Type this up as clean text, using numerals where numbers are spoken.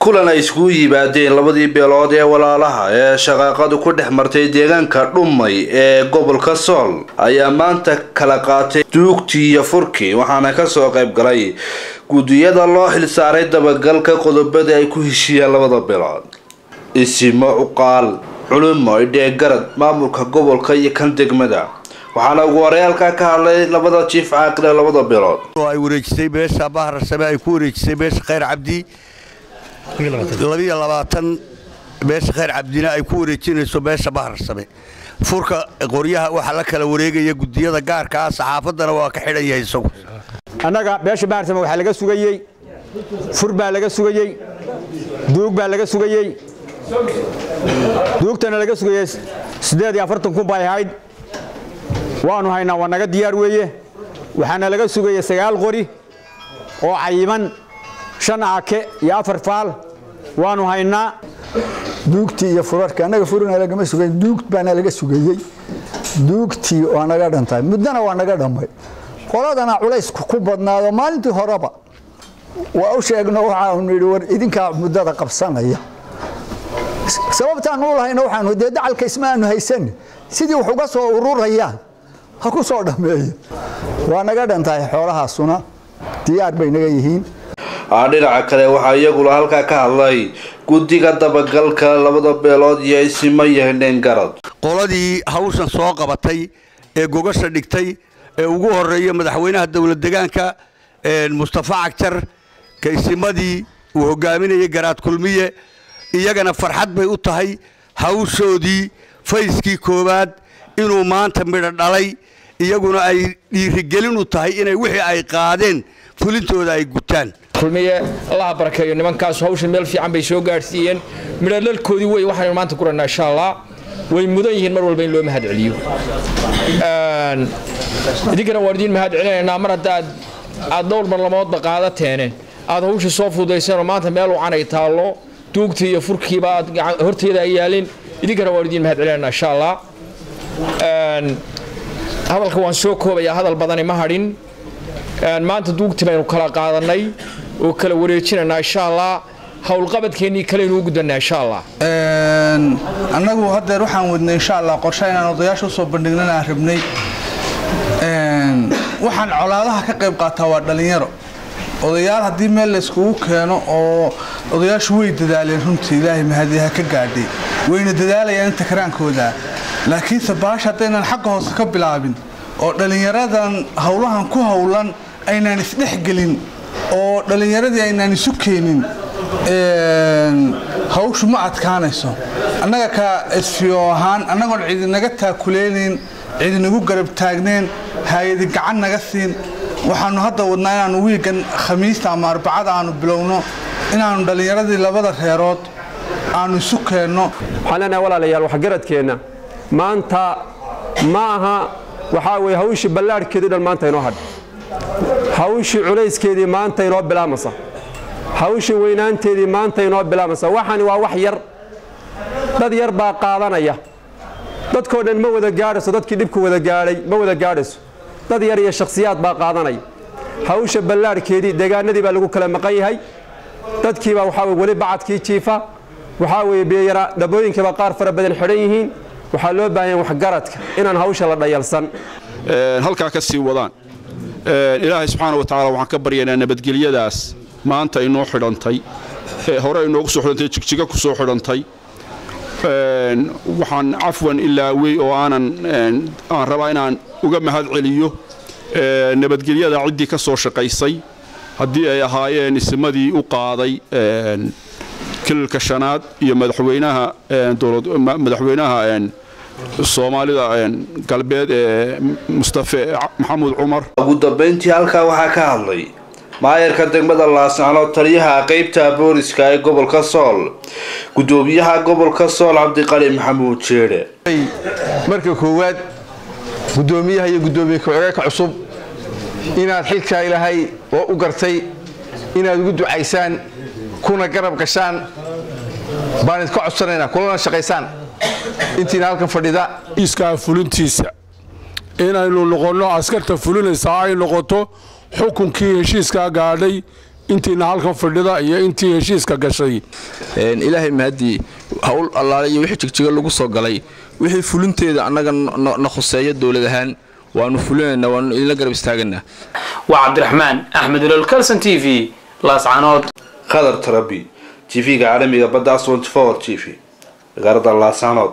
kulan ay isku yimaadeen labadii beelood ee walaalaha ee shaqaaqadu ku dhex martay deegaanka Dhumay ee gobolka Sool ayaa maanta kala qaatay duugtii iyo furkii waxaana ka soo qayb galay gudiyada loo xil saaray dabagalka qodobada ay ku heshiiyeen labada beelood isimo uqaal culimo ideegarad maamulka gobolka iyo kan degmada waxaana ugu horeeyalka ka hadlay labada chief caaqil labada beelood ay wareejisay beesha bahar same ay ku wareejisay beesha Khayr Cabdi 22 beesha Khayr Cabdina ay ku wareejinayso beesha bahar same furka qoryaha waxa la kala wareegaya gudiyada gaarka ah saxaafadana waa ka xidhan yahay isagu anaga beesha bahar same waxa laga sugayay fur baa laga sugayay duug baa laga sugayay duugtana laga sugayay 48 kun bay ahayd waanu haynaa wanaga diyaar weeye waxaana laga sugayay 9 qori oo cayiman 5 aake iyo 4 faal waanu haynaa duugtii iyo furarka anaga furina laga sugay duugt baana laga sugayay duugtii oo anaga dhantay mudana waa naga dhamay qoladana culays ku badnaado maalintii horeba waa u sheegno waxaan nidhi war idinka mudada qabsanaya sababtaan u lahayna waxaan dacalka ismaanu haysan sidii wax uga soo ururayaan ha ku soo dhameeyay waa naga dhantay xoolahaasuna diyaar bay naga yihiin dhinaca kale waxa iyaguna halka ka hadlay gudiga dabagalka labada beelood iyo isimo yeeleen garad qoladii hawshan soo qabatay ee gogasha dhigtay ee ugu horeeyay madaxweynaha dawlad deegaanka Mustafa Cagtar kaysimadii uu hogaaminayay garaad kulmiye iyagana farxad bay u tahay hawshoodii fayskii koobaad inuu maanta midho dhalay iyaguna ay dhiirigelin u tahay inay wixii ay qaadeen fulintooda ay gutaan kulmiye Allah barakeeyo nimankaas hawshan meel fiican bay soo gaarsiiyeen midho dhalkoodii way waxaan maanta ku ranaa insha Allah way mudan yihiin mar walba in loo mahad celiyo idinkana waardin mahad celinayna mar hadaad dhowr marlamood qaadateen aad hawsha soo fududeyseen maanta meel u canay taalo duugtii iyo furkiiba horteeda ay yaalin idinkana waardin mahad celinayna insha Allah hadalka waan soo koobaya hadal badan ma hadhin maanta duugtii baynu kala qaadanay oo kala wareejinayna insha Allah hawl qabadkeeni kale inuu gudana insha Allah anagu hadda waxaan wadnay insha Allah qorshe inaan odayaasha soo bandhignana rabnay waxaan colaadaha ka qayb qaataa waa dhalinyaro odayaal hadii meel la isku keeno oo odayaashu way dadaaleen runtii Ilaahay mahadiha ka gaadhay wayna dadaalayaan takraankooda laakiin sabaasha hadaynan xaq hoos ka bilaabin oo dhalinyaradan hawlahan ku hawlan aynaan isdhexgelin oo dhalinyaradii aynaan isu keenin hawshu ma adkaanayso annaga ka isfiyo ahaan annagoon cid naga taakuleelin cid nagu garab taagneen hay'ad gacan naga siin waxaanu hadda wadnaa inaan wiigan khamiista ama arbacada aanu bilowno inaanu dhalinyaradii labada reerood aanu isu keenno waxaana walaalayaal wax garadkeena maanta ma aha waxa way hawshii ballaarkeedii dhan maanta inoo hadh hawshii culayskeedii maanta inoo bilaamasa hawshii weynaanteedii maanta inoo bilaamasa waxani waa wax yar dad yar baa qaadanaya dadkoo dhan ma wada gaadhayso dadkii dhibku wada gaadhay ma wada gaadhayso dad yar iyo shakhsiyaad baa qaadanaya hawsha ballaarkeedii deegaanadii baa lagu kala maqan yahay dadkii baa waxa wali bacadkii jiifa waxa way beeyara dabooyinka ba qaar fara badan xidhan yihiin waxa loo baahan yahay wax garadka inaan hawsha la dhayalsan halka ka sii wadaan ilaahay subxaanahu wa ta'ala waxaan ka baryaynaa nabadgelyadaas maanta inoo xidhantay hore inoogu soo xidhantay jigjiga ku soo xidhantay waxaan afwan ilaa way oo aan rabaa inaan uga mahad celiyo nabadgelyada cidii ka soo shaqaysay hadii ay ahaayeen ismadii u qaaday kilka shanaad iyo madaxweynaha Soomaalida galbeed Mustafa Maxamuud Umar ugu dambeyntii halka waxa ka hadlay maayarka degmada Laascaanood taliyaha qaybta booliska ee gobolka Sool gudoomiyaha gobolka Sool Cabdiqali Maxamuud Jeere marka koowaad gudoomiyaha iyo gudoomiye ku-xigeenka cusub inaad xilka Ilaahay oo u gartay inaad ugu ducaysaan kuna garab gashaan baan idin ka codsanayna kulana shaqaysaan intii halkan fadhida iska fulintiisa inaynu noqono askarta fulinaysa ay noqoto xukunkii heshiiska gaadhay intiina halkan fadhida iyo intii heshiiska gashay ilaahay mahadi hawl allaale iyo wixii jigjiga lagu soo galay wixii fulinteeda annaga na khuseeyo dawlad ahaan waanu fulinaynaa waanu ila garab istaagana waa Cabdiraxmaan Axmed Kalsan TV laascanood Khadar Tarabi TV ga caalamiga badda 24 TV garada laascanood